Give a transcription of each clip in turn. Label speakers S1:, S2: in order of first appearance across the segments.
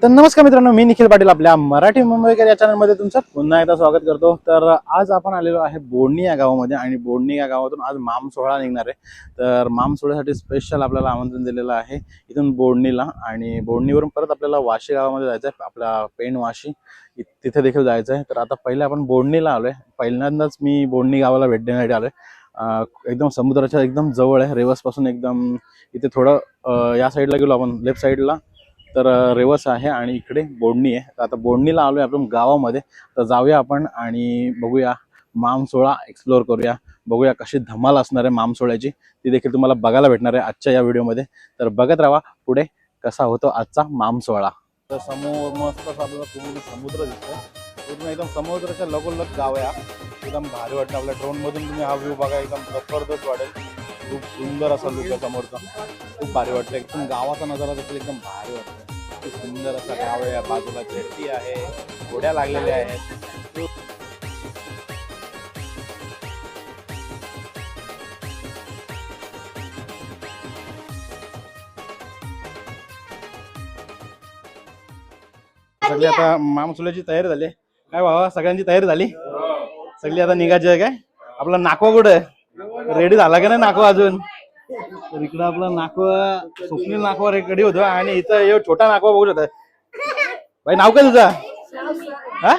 S1: तर नमस्कार मित्रांनो, मी निखिल पाटील आपल्या मराठी मुंबईकर या चॅनलमध्ये तुमचं पुन्हा एकदा स्वागत करतो। तर आज आपण आलेलो आहे बोडणी या गावामध्ये आणि बोडणी या गावातून आज माम सोहळा निघणार आहे। तर माम सोहळ्यासाठी स्पेशल आपल्याला आमंत्रण दिलेलं आहे इथून बोडणीला, आणि बोडणीवरून परत आपल्याला वाशी गावामध्ये जायचं आहे, आपला पेण वाशी तिथे देखील जायचं आहे। तर आता पहिले आपण बोडणीला आलोय, पहिल्यांदाच मी बोडणी गावाला भेट देण्यासाठी आलोय। एकदम समुद्राच्या एकदम जवळ आहे, रेवस पासून एकदम इथे थोडं या साईडला गेलो आपण लेफ्ट साईडला तर रेवस आहे आणि इकडे बोडणी आहे। तर आता बोडणीला आलोय आपण गावामध्ये, तर जाऊया आपण आणि बघूया माम सोहळा, एक्सप्लोअर करूया, बघूया कशी धमाल असणार आहे माम सोहळ्याची, ती देखील तुम्हाला बघायला भेटणार आहे आजच्या या व्हिडिओमध्ये। तर बघत राहा पुढे कसा होतो आजचा माम सोहळा। तर समोर मस्त आपल्याला पूर्ण समुद्र दिसतोय, पूर्ण एकदम समुद्राच्या लगोलग गाव आहे, एकदम भारी वाटतं। आपल्या ड्रोन मधून तुम्ही हा व्ह्यू बघा, एकदम जबरदस्त वाटेल, खूप सुंदर असा लुक आहे समोरचा, खूप भारी वाटतं। एकदम गावाचा नजारा देखील एकदम भारी वाटतं, खूप सुंदर असा गाव आहे, बाजूला जेट्टी आहे, घोड्या लागलेल्या आहेत। सगळी आता मामसुल्याची तयारी झाली काय बाबा? सगळ्यांची तयारी झाली, सगळी आता निघायची आहे काय? आपला नाकवा कुठे रेडी झाला का नाही नाकवा अजून? तर इकडं आपला नाकवा, स्वप्नील नाकवा रेडी होतो, आणि इथं छोटा नाकवा बघू शकता। भाई नाव काय तुझा? हा,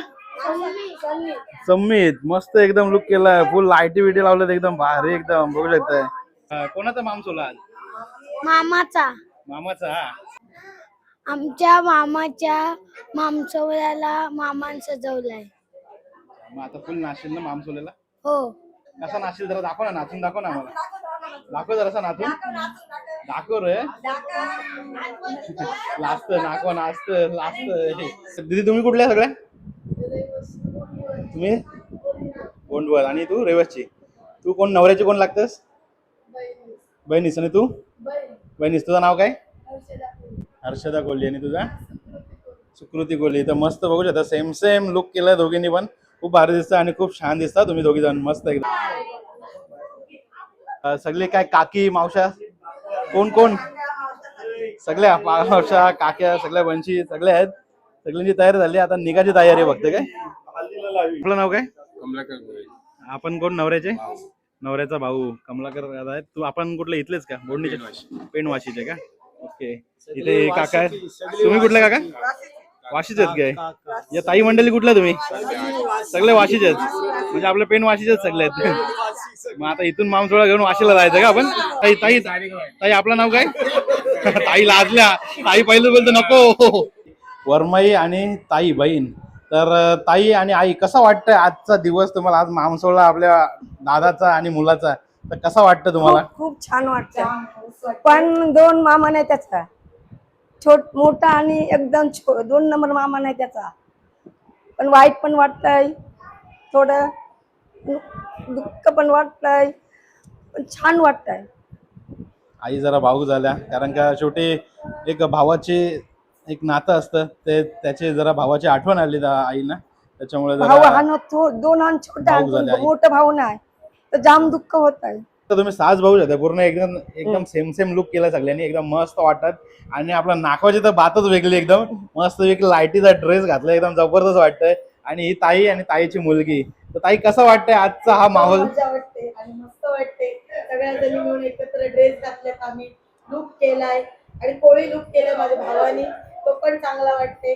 S1: सम्मित। मस्त एकदम लुक केलाय, फुल लाईटी बिटी लावल्यात, एकदम भारी, एकदम बघू शकताय। कोणाचा माम सोहळा?
S2: मामाचा।
S1: मामाचा?
S2: आमच्या मामाच्या मामसोहळ्याला मामान सजवलाय।
S1: मग आता फुल नाचशील ना माम सोहळ्याला?
S2: हो।
S1: कसा नाचशील जरा दाखव ना, नाचून दाखव ना आम्हाला, दाखव जरासा नाचून दाखव रे। लाजत नाकवा, नाचत लाजत। दीदी तुम्ही कुठल्या सगळ्या? तुम्ही गोंडवल, आणि तू रेवसची? तू कोण नवऱ्याची कोण लागतस? बहिणीस। आणि तू? बहिणीस। तुझं नाव काय? हर्षदा कोल्हे। आणि तुझा? सुकृती कोल्हे। तर मस्त बघू शकता, सेम सेम लुक केलाय दोघींनी पण, खूप भारी दिसतं आणि खूप छान दिसता तुम्ही दोघी जण, मस्त एकदम। सगळे काय काकी मावशा कोण कोण? सगळ्या मावशा काक्या, सगळ्या वंशी सगळे आहेत, सगळ्यांची तयारी झाली, आता निघायची तयारी बघते काय? आपलं नाव काय?
S3: कमलाकर।
S1: आपण कोण नवऱ्याचे? नवऱ्याचा भाऊ कमलाकर आहे। तू आपण कुठले इथलेच का? बोडणीचे? पेणवाशीचे का? ओके। इथे काका आहेत, तुम्ही कुठले काका? वाशीचे आहेत काय? या ताई मंडळी कुठल्या तुम्ही? सगळे वाशीचे आहेत, म्हणजे आपले पेण वाशीचे सगळे आहेत। मग आता इथून मामसोळा घेऊन वाशीला जायचं का आपण? ताई ताई ताई आपलं नाव काय? ताई लाजल्या, ताई पहिलं बोलतो नको। वर्माई आणि ताई बहीण। तर ताई आणि आई, कसा वाटतंय आजचा दिवस तुम्हाला? आज मामसोळा आपल्या दादाचा आणि मुलाचा, तर कसा वाटतं तुम्हाला?
S4: खूप छान वाटतं, पण दोन मामा नाही त्याचा, मोठा आणि एकदम दोन नंबर मामा नाही त्याचा, पण वाईट पण वाटतंय, थोडं दुःख पण वाटतंय, पण छान वाटतंय।
S1: आई जरा भावूक झाल्या, कारण का शेवटी एक भावाची एक नातं असतं, ते त्याची जरा भावाची आठवण आली आईना, त्याच्यामुळे
S4: भाऊ
S1: जरा
S4: हा दोन आणि छोटा,
S1: भावूक झाले आई।
S4: मोठा भाऊ नाही तर जाम दुःख होत आहे।
S1: तर तुम्ही साज भाऊ शकता, पूर्ण एकदम एकदम सेम सेम लुक केला सगळ्यांनी, एकदम मस्त वाटतात। आणि आपला नाकवाची तर बातच वेगळी, एकदम मस्त एक लाईटीचा ड्रेस घातला, एकदम जबरदस्त वाटतंय। आणि ही ताई आणि ताईची मुलगी, तर ताई कसं वाटतंय आजचा हा माहोल?
S5: मजा वाटते आणि मस्त वाटते, सगळ्या जणी मिळून एकत्र ड्रेस घातल्यात, आम्ही लुक केलाय आणि कोळी लुक केलाय माझ्या भावानी, तो पण चांगला वाटते।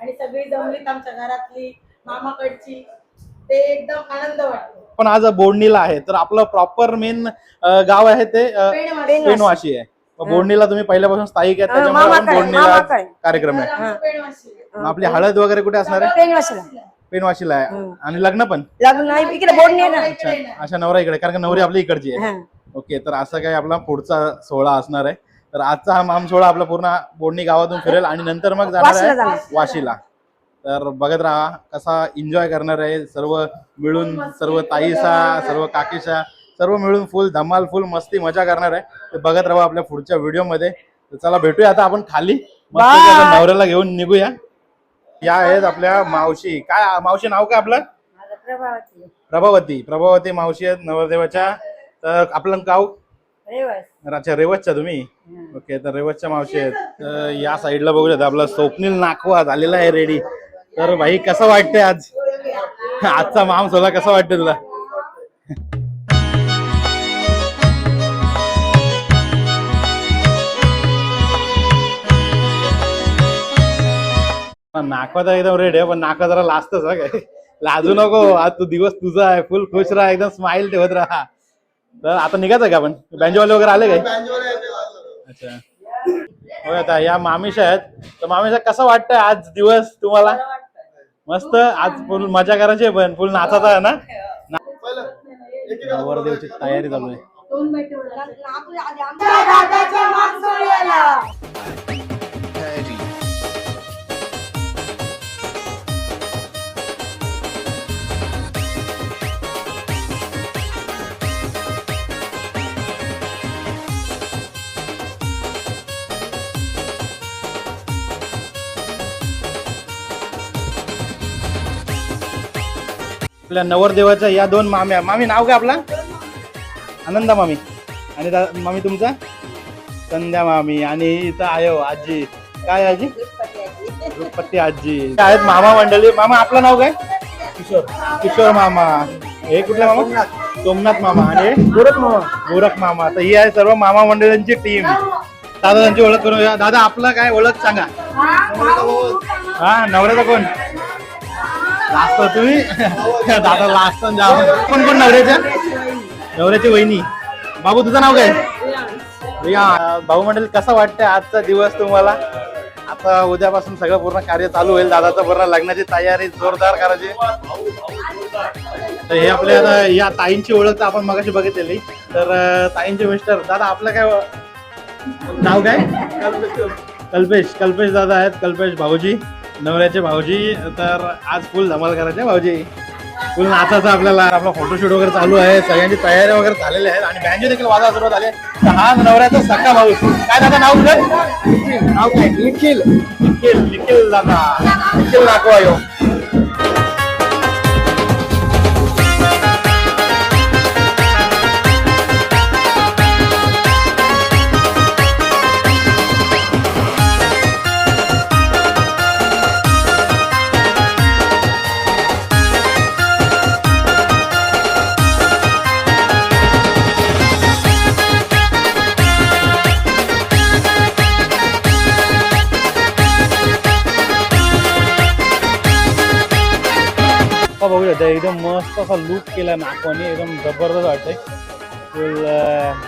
S5: आणि सगळी जमलीत आमच्या घरातली, मामाकडची, ते एकदम आनंद वाटतो।
S1: पण आज बोडणीला आहे, तर आपलं प्रॉपर मेन गाव आहे ते पेणवाशी आहे। बोडणीला तुम्ही पहिल्यापासून स्थायिक आहे, त्याच्यामुळे आपण बोडणीला कार्यक्रम आहे। मग आपली हळद वगैरे कुठे असणार आहे? पेणवाशीला आहे। आणि लग्न पण
S4: इकडे बोडणी आहे ना।
S1: अशा नवरा इकडे, कारण का नवरी आपली इकडची आहे। ओके, तर असं काही आपला पुढचा सोहळा असणार आहे। तर आजचा हा माम सोहळा आपला पूर्ण बोडणी गावातून फिरेल आणि नंतर मग जाणार आहे वाशीला। तर बघत राहा कसा एन्जॉय करणार आहे सर्व मिळून, सर्व ताईसा, सर्व काकीसा, सर्व मिळून फुल धमाल, फुल मस्ती मजा करणार आहे। ते बघत राहा आपल्या पुढच्या व्हिडिओ मध्ये। तर चला भेटूया आता आपण खाली, मस्त नवऱ्याला घेऊन निघूया। या आहेत आपल्या मावशी। काय मावशी नाव काय आपलं? प्रभावती। प्रभावती मावशी आहेत नवरदेवाच्या। तर आपलं गाव? अच्छा रेवतच्या तुम्ही ओके. तर रेवतच्या मावशी आहेत. तर या साईडला बघूयात आपला स्वप्नील नाकवा झालेला आहे रेडी. तर भाई कसं वाटतंय आज आजचा माम सोहळा कसा वाटतंय तुला? नाकवा तर एकदम रेडी आहे पण नाका जरा लाजतच हा काय. लाजू नको आज तू दिवस तुझा आहे. फुल खुश राहा एकदम स्माइल ठेवत राहा. तर आता निघायचं का आपण? बँजोवाले वगैरे आले काय? अच्छा हो आता या मामीशा आहेत. तर मामीशा कसं वाटतंय आज दिवस तुम्हाला? मस्त आज फुल मजा करायची आहे पण फुल नाचायचं आहे ना? नवरदेवची तयारी चालू आहे. आपल्या नवरदेवाच्या या दोन माम्या. मामी नाव काय आपला? आनंदा मामी. आणि मामी तुमचा? संध्या मामी. आणि इथं आयो आजी. काय आजी? रुपपट्टी आजी आहेत. मामा मंडळी. मामा आपलं नाव काय? किशोर. किशोर मामा. हे कुठला मामा? सोमनाथ मामा. आणि गोरख मामा. गोरख मामा. तर ही आहे सर्व मामा मंडळींची टीम. दादा त्यांची ओळख करून घ्या. दादा आपलं काय ओळख सांगा. हा नवऱ्याचा कोण? लास्ट तुम्ही दादा लास्ट कोण कोण नवऱ्याच्या? नवऱ्याची वहिनी. बाबू तुझं नाव काय? रिया. भाऊ मंडळी कसं वाटतंय आजचा दिवस तुम्हाला? आता उद्यापासून सगळं पूर्ण कार्य चालू होईल. दादाचं पूर्ण लग्नाची तयारी जोरदार करायची. तर हे आपल्या आता या ताईंची ओळख तर आपण मगाशी बघितलेली. तर ताईंचे मिस्टर. दादा आपलं काय नाव काय? कल्पेश. कल्पेश दादा आहेत. कल्पेश भाऊजी नवऱ्याचे भाऊजी. तर आज फुल धमाल करायचे भाऊजी. फुल नाचायचं आपल्याला. आपला फोटोशूट वगैरे चालू आहे. सगळ्यांची तयारी वगैरे झालेली आहे आणि बँजो देखील वाजायला सुरुवात झाली. तर हा नवऱ्याचा सख्खा भाऊ. काय दादा नाव तुझं? नाव काय? निखिल. निखिल. निखिल दादा. निखिल दाखवा यो. बघूया एकदम मस्त असा लुक केलाय नाकवानी. एकदम जबरदस्त वाटतंय. फुल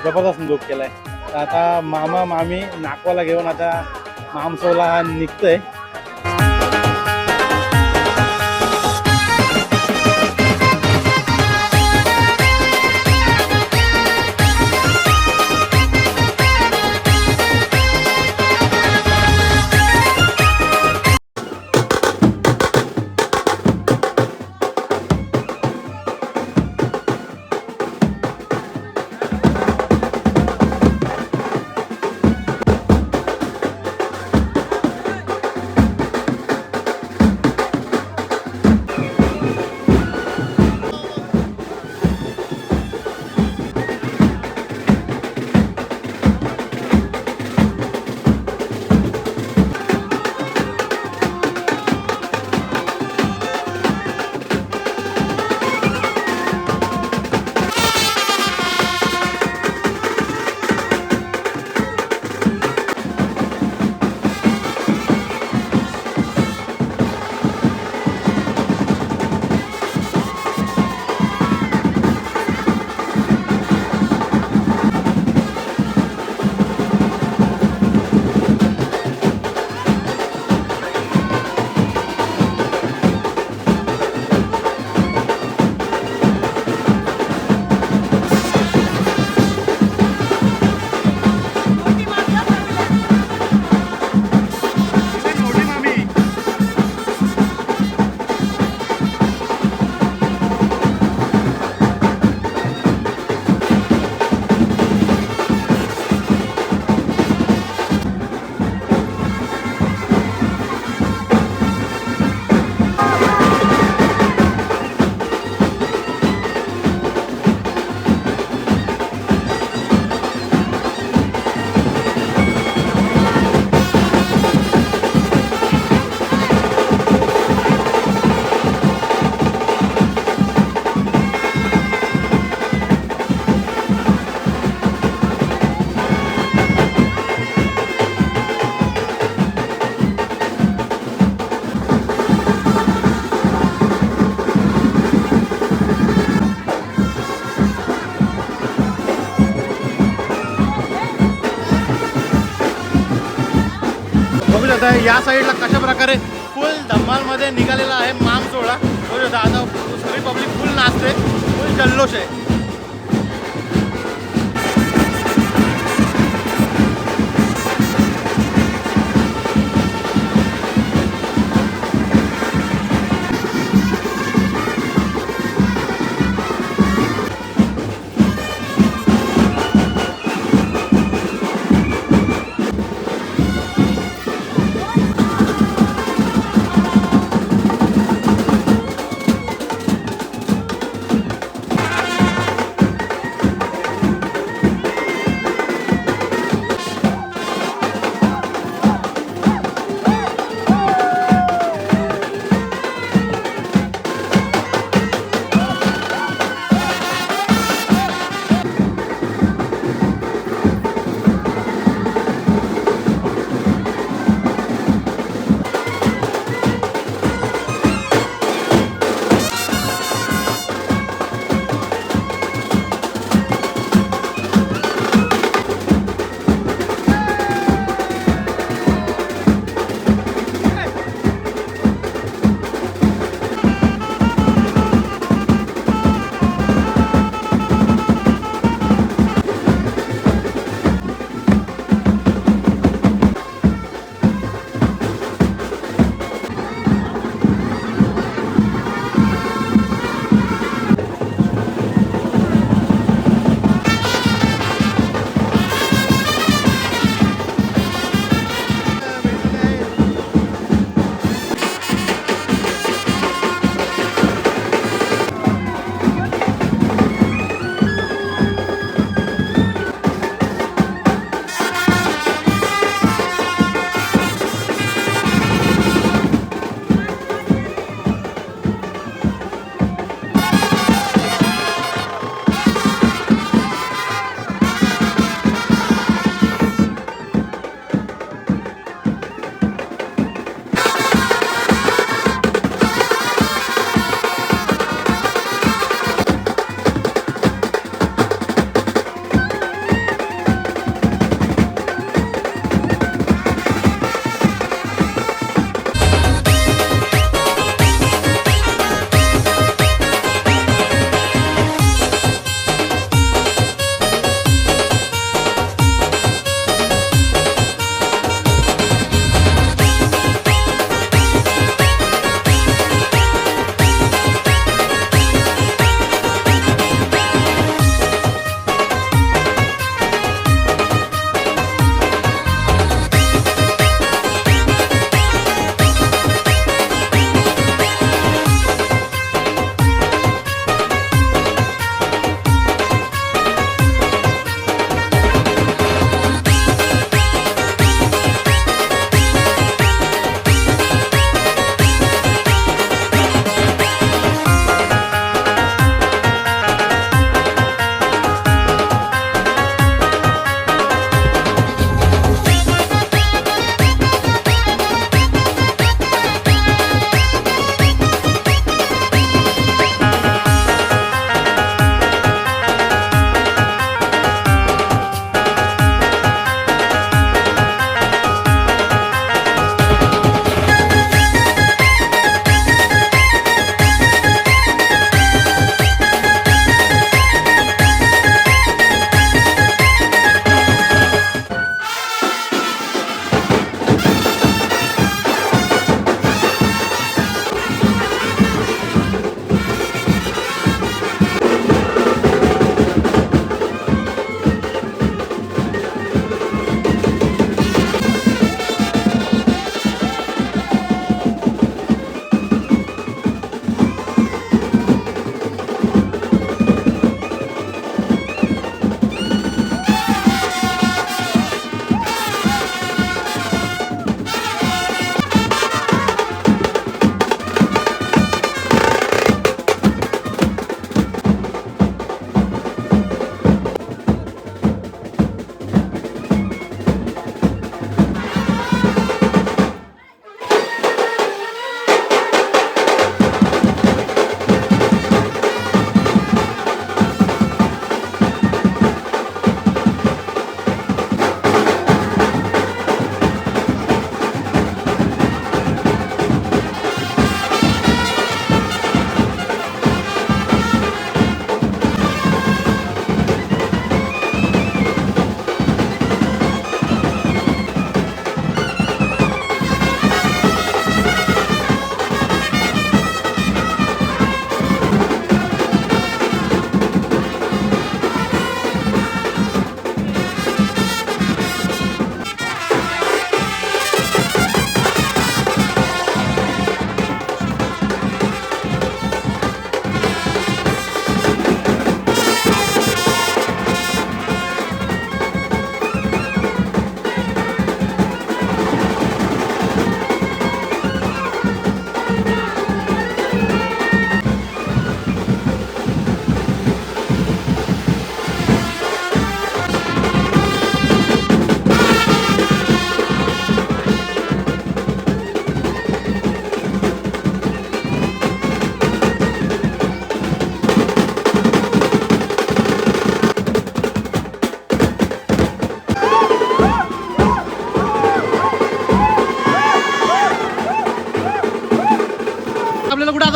S1: जबरदस्त लुक केलाय. तर आता मामा मामी नाकवाला घेऊन आता मामसोला निघतंय. बघू शकता या साईडला कशा प्रकारे फुल धम्मालमध्ये निघालेला आहे माम सोहळा. बघू शकता आता सगळी पब्लिक फुल नाचते, फुल जल्लोष आहे.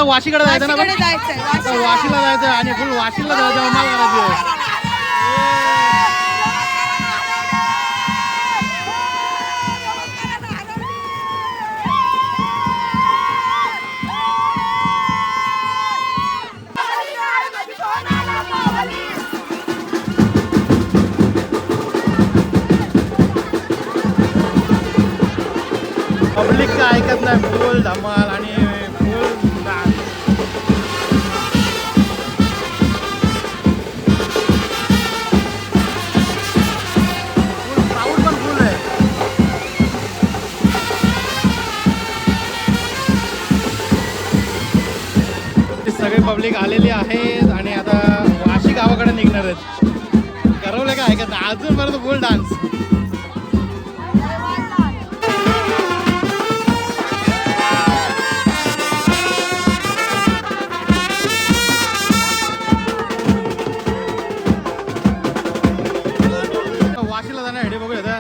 S1: वाशीकडे जायचं ना आपण? आता वाशीला जायचं आणि फुल वाशीला जायचं माल करायची. पब्लिक काय ऐकत नाही, फुल धमाल आणि फुल डान्स. फुल क्राऊड पण फुल आहे. ते सगळे पब्लिक आलेली आहेत आणि आता वाशी गावाकडे निघणार आहेत. ठरवलं काय ऐकत नाही, अजूनपर्यंत फुल डान्स. वाशीला जाणार हे बघूया.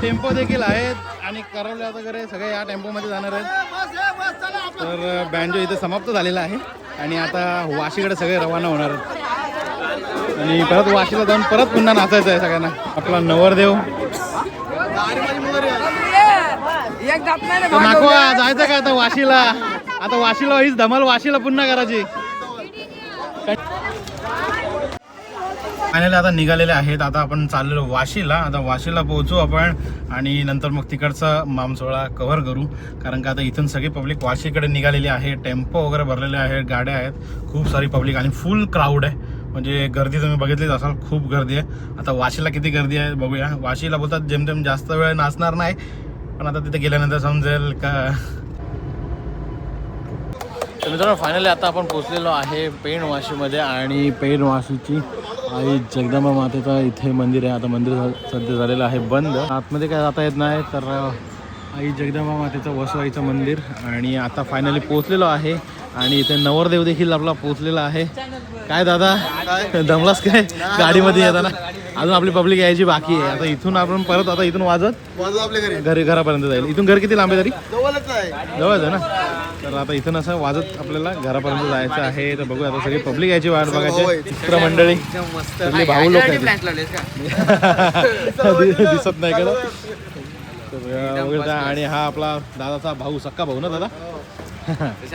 S1: टेम्पो देखील आहेत आणि करवले वगैरे सगळे या टेम्पोमध्ये जाणार आहेत. तर बँजो इथे समाप्त झालेला आहे आणि आता वाशीकडे सगळे रवाना होणार आहेत आणि परत वाशीला जाऊन परत पुन्हा नाचायचं आहे सगळ्यांना. आपला नवरदेव नाकवा जायचं का आता वाशीला? आता वाशीला हीच धमाल वाशीला पुन्हा करायची. फायनली आता निघालेले आहेत. आता आपण चाललेलो वाशीला. आता वाशीला पोहोचू आपण आणि नंतर मग तिकडचा मामसोळा कव्हर करू, कारण का आता इथून सगळी पब्लिक वाशीकडे निघालेली आहे. टेम्पो वगैरे भरलेले आहेत, गाड्या आहेत, खूप सारी पब्लिक आणि फुल क्राऊड आहे. म्हणजे गर्दी तुम्ही बघितलीच असाल, खूप गर्दी आहे. आता वाशीला किती गर्दी आहे बघूया. वाशीला बोलतात जेमतेम जास्त वेळ नाचणार नाही, पण आता तिथे गेल्यानंतर समजेल का. तर मित्रांनो फायनली आता आपण पोहोचलेलो आहे पेण वाशीमध्ये आणि पेण वाशीची आई जगदंबा मातेचा इथे मंदिर आहे. आता मंदिर सध्या झालेलं आहे बंद, आतमध्ये काय जाता येत नाही. तर आई जगदंबा मातेचं वसवाईचं मंदिर आणि आता फायनली पोहोचलेलो आहे आणि इथे नवरदेव देखील आपला पोहोचलेला आहे. काय दादा दमलास काय गाडीमध्ये येताना? अजून आपली पब्लिक यायची बाकी आहे. आता इथून आपण परत आता इथून वाजत आपल्या घरापर्यंत जाईल. इथून घर किती लांब आहे तरी? जवळच आहे ना. तर आता इथून असं वाजत आपल्याला घरापर्यंत जायचं आहे. तर बघू आता सगळी पब्लिक यायची वाट बघायची. चित्र मंडळी सगळी भाऊ लोक आहेत. दिसत नाही का? तर आणि हा आपला दादाचा भाऊ, सक्का भाऊ ना दादा?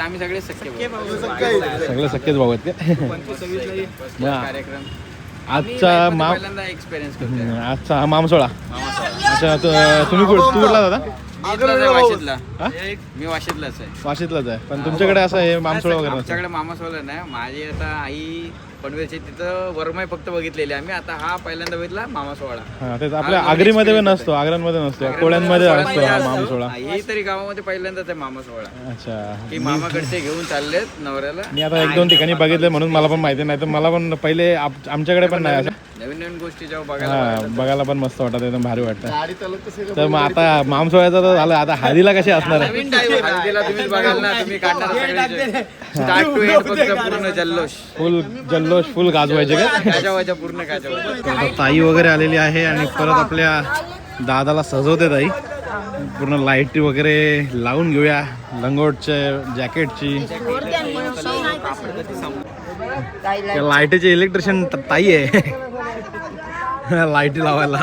S3: आम्ही सगळे सगळे
S1: सख्खेच भाऊ आहेत का? आजचा आजचा हा मामसोळा. अच्छा तुम्ही कुठला दादा?
S3: मी वाशीतलाच आहे.
S1: वाशीतलाच आहे, पण तुमच्याकडे असं हे मामसोळा वगैरे?
S3: आमच्याकडे मामासोळा नाही. माझी आता आई पनवेलची तिथं वरमाई फक्त बघितलेली आम्ही. आता हा पहिल्यांदा बघितला मामासोळा.
S1: हा तेच आपल्या आगरीमध्ये नसतो, आग्र्यांमध्ये नसतो, कोळ्यांमध्ये असतो हा मामसोळा.
S3: ही तरी गावामध्ये पहिल्यांदाच आहे मामासोळा.
S1: अच्छा,
S3: की मामाकडचे घेऊन चाललेत नवऱ्याला.
S1: मी आता 1-2 ठिकाणी बघितले म्हणून मला पण माहिती नाही. तर मला पण पहिले आमच्याकडे पण नाही असं.
S3: नवीन नवीन गोष्टी जेव्हा
S1: बघायला पण मस्त वाटत, एकदम भारी वाटतं. तर मग आता मामसोळ्याचं तर झालं, आता हळदीला कशी असणार आहे?
S3: हळदीला तुम्हीच बघाल ना, तुम्ही काढणार स्टार्ट टू एंड फक्त पूर्ण जल्लोष,
S1: फुल जल्लोष, फुल गाजवायचे का?
S3: गाजवायच्या पूर्ण गाजवायच्या.
S1: आता ताई वगैरे आलेली आहे आणि परत आपल्या दादाला सजवते ताई. पूर्ण लाईट वगैरे लावून घेऊया, लंगोटच्या जॅकेटची. लाईटीचे इलेक्ट्रिशियन ताई आहे लाईटी लावायला.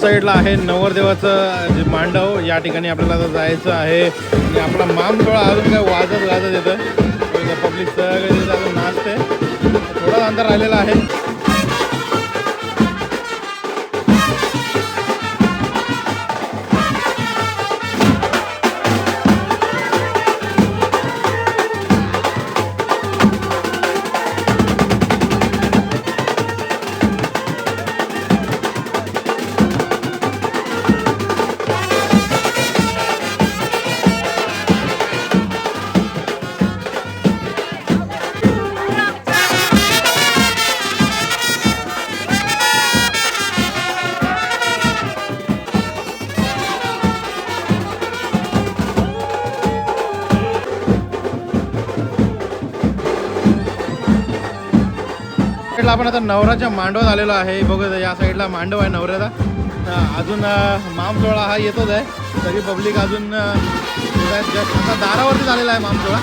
S1: साईडला आहे नवरदेवाचं जे मांडव. या ठिकाणी आपल्याला आता जायचं आहे आणि आपला मामसोळा अजून काय वाजत गाजत येतं. पब्लिक सगळे तिथे अजून नाचते. थोडा अंतर राहिलेला आहे. आपण आता नवराच्या मांडवात आलेलो आहे. बघू या साईडला मांडव आहे नवऱ्याचा. अजून मामसोळा हा येतोच आहे. सगळी पब्लिक अजून आता दारावरती झालेला आहे मामसोळा.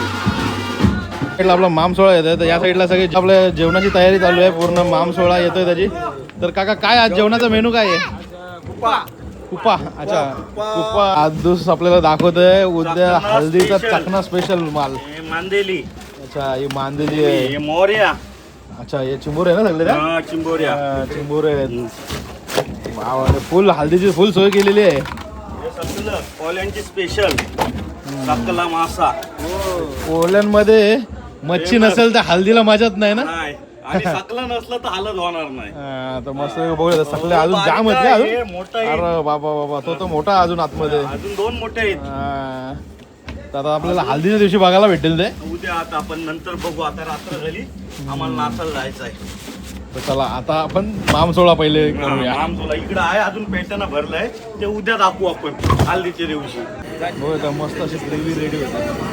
S1: साईडला आपला मामसोळा येतोय. तर या साईडला सगळी आपल्या जेवणाची तयारी चालू आहे. पूर्ण मामसोळा येतोय त्याची. तर काका काय आज जेवणाचा मेनू काय आहे? कुपा. अच्छा कुपा आज दिवस आपल्याला दाखवतोय. उद्या हल्दीचा चकना स्पेशल माल.
S6: मांदेली.
S1: अच्छा ही मांदेली आहे.
S6: मोर्या.
S1: अच्छा हे चिंबोर आहे ना सगळे त्या?
S6: चिंबोऱ्या.
S1: चिंबोर आहेत. फुल हल्दीची फुल सोय केलेली आहे.
S6: कोल्यांची स्पेशल सकला मासा.
S1: कोल्यांमध्ये मच्छी नसेल तर हल्दीला मजाच नाही ना.
S6: आणि सकला नसलं तर हालत होणार नाही.
S1: तर मस्त बघूया सकले अजून जाम आहेत ना अजून.
S6: मोठा
S1: अरे बाबा बाबा तो मोठा अजून आतमध्ये.
S6: अजून 2 मोठे आहेत.
S1: तर आता आपल्याला हल्दीच्या दिवशी बघायला भेटेल ते.
S6: उद्या आता आपण नंतर बघू. आता रात्र झाली, आम्हाला नाचायला जायचं आहे.
S1: तर चला आता आपण मामसोळा पहिले करूया.
S6: आमचोला इकडं आहे अजून पेटाना भरलाय. ते उद्या दाखवू आपण हल्दीच्या दिवशी.
S1: हो का मस्त अशी ग्रेव्ही रेडी होते.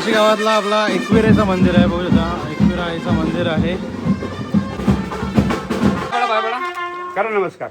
S1: गावातला आपला एकविरेचं मंदिर आहे. बघू शकता एकविरा आईचं मंदिर आहे.
S6: करा नमस्कार.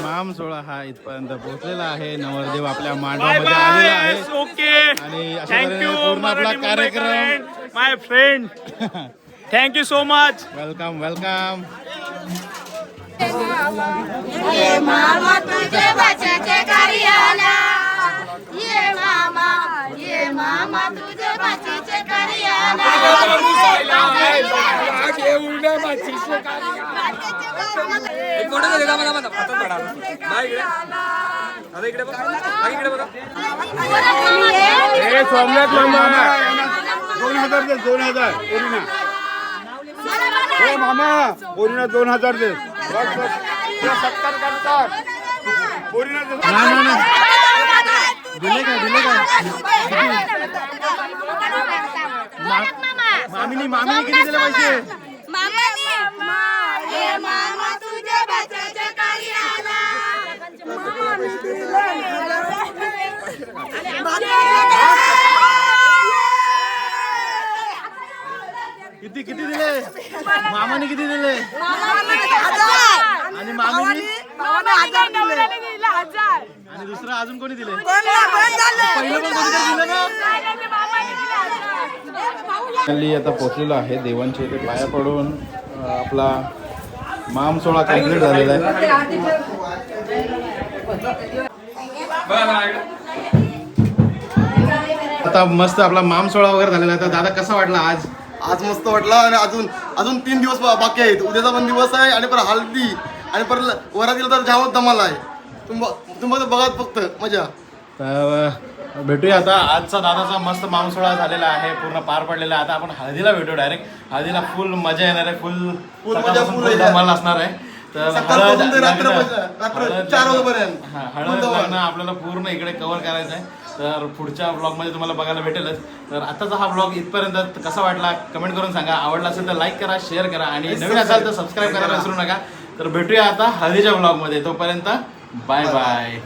S1: मामसोळा हा इथपर्यंत पोहोचलेला आहे. नवरदेव आपल्या मांडवामध्ये आलेला आहे.
S6: ओके.
S1: आणि अशा तऱ्हेने पूर्ण आपला कार्यक्रम.
S6: My friend. Thank you so much.
S1: Welcome welcome.
S2: ये मामा तुझे बच्चे कार्याला. ये मामा तुझे बच्चे कार्याला.
S6: सोमनाथ मामा 2000 दे. 2000 ओरिना. हे मामा ओरिना 2000 दे. 70 करतात. ओरिना
S1: दिले काय मामीनी किती दिले पैसे?
S2: ये मामा तुझ्या बचाच्या कार्याला
S1: किती दिले? मामाने किती दिले? आणि मामीनी? आणि दुसरं अजून कोणी दिले? पहिलं पण कोणीतरी दिलं ना? फायनली आता पोहोचलेलो आहे देवांच्या इथे पाया पडून आपला माम सोहळा कम्प्लीट झालेला आहे. आता मस्त आपला माम सोहळा वगैरे झालेला आहे. तर दादा कसा वाटला आज?
S7: आज मस्त वाटला आणि अजून 3 दिवस बाकी आहेत. उद्याचा पण दिवस आहे आणि परत हल्दी आणि परत वरातीला तर जावं दमाला आहे. तुम्हाला बघत फक्त मजा.
S1: तर भेटूया आता. आजचा दादाचा मस्त माम सोहळा झालेला आहे, पूर्ण पार पडलेला आहे. आता आपण हळदीला भेटू डायरेक्ट. हळदीला फुल मजा येणार आहे, फुल
S7: मजा, फुल
S1: धमाल असणार आहे. तर
S7: सकाळपासून ते रात्र 4 वाजेपर्यंत
S1: हळद लग्न आपल्याला पूर्ण इकडे कव्हर करायचं आहे. तर पुढच्या ब्लॉगमध्ये तुम्हाला बघायला भेटेलच. तर आताचा हा ब्लॉग इथपर्यंत कसा वाटला कमेंट करून सांगा. आवडला असेल तर लाईक करा, शेअर करा आणि नवीन असाल तर सबस्क्राईब करायला विसरू नका. तर भेटूया आता हळदीच्या ब्लॉगमध्ये. तोपर्यंत बाय बाय.